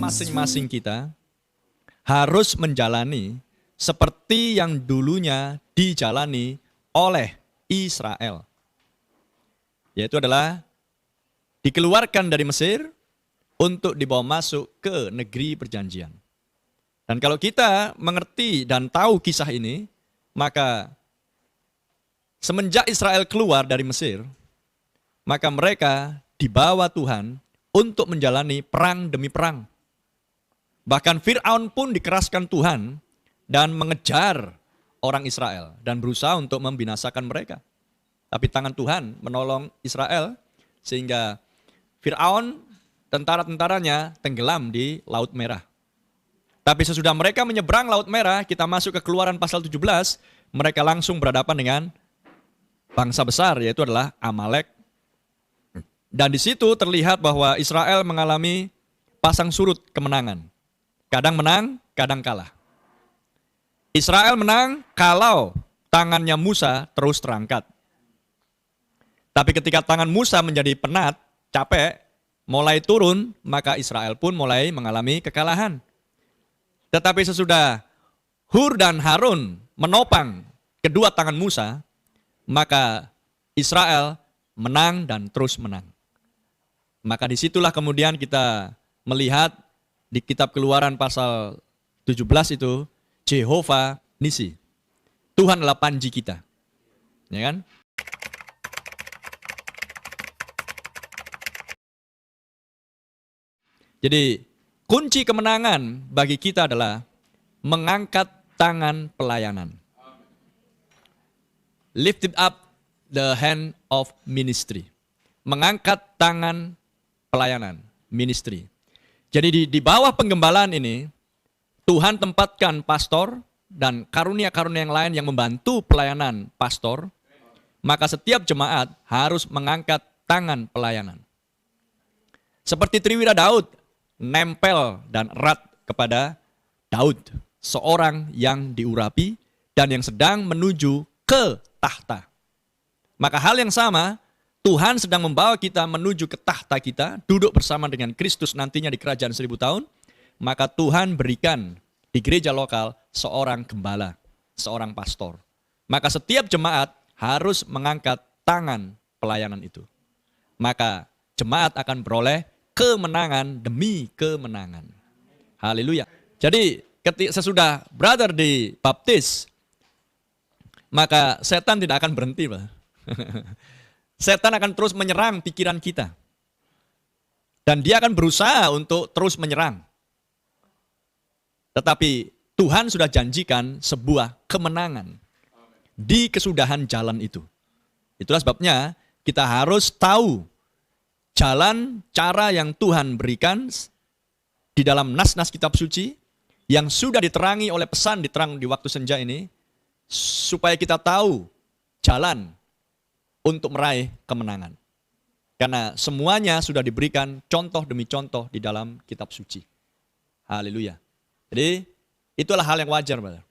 masing-masing kita harus menjalani seperti yang dulunya dijalani oleh Israel. Yaitu adalah dikeluarkan dari Mesir untuk dibawa masuk ke negeri perjanjian. Dan kalau kita mengerti dan tahu kisah ini, maka semenjak Israel keluar dari Mesir, maka mereka dibawa Tuhan untuk menjalani perang demi perang. Bahkan Fir'aun pun dikeraskan Tuhan dan mengejar orang Israel dan berusaha untuk membinasakan mereka. Tapi tangan Tuhan menolong Israel sehingga Fir'aun, tentara-tentaranya tenggelam di Laut Merah. Tapi sesudah mereka menyeberang Laut Merah, kita masuk ke Keluaran pasal 17, mereka langsung berhadapan dengan bangsa besar, yaitu adalah Amalek. Dan di situ terlihat bahwa Israel mengalami pasang surut kemenangan. Kadang menang, kadang kalah. Israel menang kalau tangannya Musa terus terangkat. Tapi ketika tangan Musa menjadi penat, capek, mulai turun, maka Israel pun mulai mengalami kekalahan. Tetapi sesudah Hur dan Harun menopang kedua tangan Musa, maka Israel menang dan terus menang. Maka disitulah kemudian kita melihat di kitab Keluaran pasal 17 itu, Jehovah Nisi. Tuhan adalah panji kita. Ya kan? Jadi kunci kemenangan bagi kita adalah mengangkat tangan pelayanan. Lifted up the hand of ministry. Mengangkat tangan pelayanan, ministry. Jadi di bawah penggembalaan ini, Tuhan tempatkan pastor dan karunia-karunia yang lain yang membantu pelayanan pastor. Maka setiap jemaat harus mengangkat tangan pelayanan. Seperti Triwira Daud, nempel dan erat kepada Daud, seorang yang diurapi dan yang sedang menuju ke tahta. Maka hal yang sama, Tuhan sedang membawa kita menuju ke tahta kita, duduk bersama dengan Kristus nantinya di kerajaan 1000 tahun, maka Tuhan berikan di gereja lokal seorang gembala, seorang pastor. Maka setiap jemaat harus mengangkat tangan pelayanan itu. Maka jemaat akan beroleh kemenangan demi kemenangan. Haleluya. Jadi ketika sesudah brother dibaptis, maka setan tidak akan berhenti, Pak. Setan akan terus menyerang pikiran kita. Dan dia akan berusaha untuk terus menyerang. Tetapi Tuhan sudah janjikan sebuah kemenangan di kesudahan jalan itu. Itulah sebabnya kita harus tahu jalan cara yang Tuhan berikan di dalam nas-nas kitab suci yang sudah diterangi oleh pesan diterang di waktu senja ini, supaya kita tahu jalan untuk meraih kemenangan. Karena semuanya sudah diberikan contoh demi contoh di dalam kitab suci. Haleluya. Jadi itulah hal yang wajar, Brother.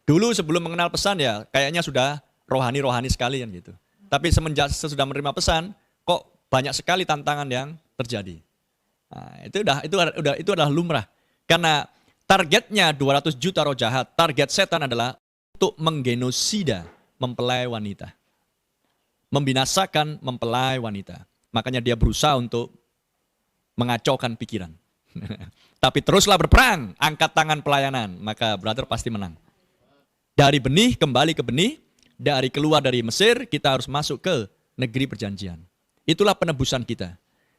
Dulu sebelum mengenal pesan ya kayaknya sudah rohani-rohani sekali kan gitu. Tapi semenjak sesudah menerima pesan, kok banyak sekali tantangan yang terjadi. Nah, itu adalah lumrah. Karena targetnya 200 juta roh jahat, target setan adalah untuk menggenosida mempelai wanita. Membinasakan mempelai wanita. Makanya dia berusaha untuk mengacaukan pikiran. Tapi teruslah berperang, angkat tangan pelayanan, maka brother pasti menang. Dari benih kembali ke benih, dari keluar dari Mesir, kita harus masuk ke negeri perjanjian. Itulah penebusan kita.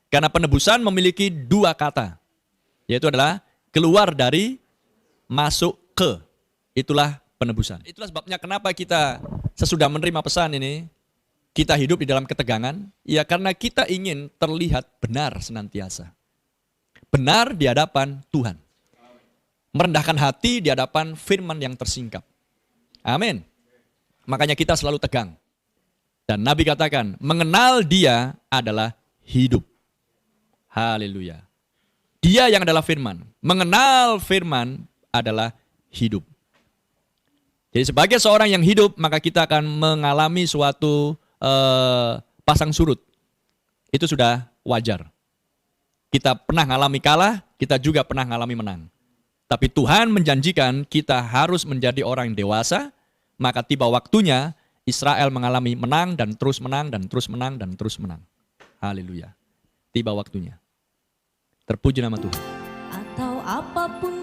Karena penebusan memiliki dua kata, yaitu adalah keluar dari, masuk ke. Itulah penebusan. Itulah sebabnya kenapa kita sesudah menerima pesan ini, kita hidup di dalam ketegangan, ya karena kita ingin terlihat benar senantiasa. Benar di hadapan Tuhan. Merendahkan hati di hadapan firman yang tersingkap. Amin. Makanya kita selalu tegang. Dan Nabi katakan, mengenal dia adalah hidup. Haleluya. Dia yang adalah firman. Mengenal firman adalah hidup. Jadi sebagai seorang yang hidup, maka kita akan mengalami suatu pasang surut. Itu sudah wajar. Kita pernah mengalami kalah, kita juga pernah mengalami menang. Tapi Tuhan menjanjikan kita harus menjadi orang yang dewasa, maka tiba waktunya Israel mengalami menang dan terus menang dan terus menang dan terus menang. Haleluya. Tiba waktunya. Terpuji nama Tuhan. Atau apapun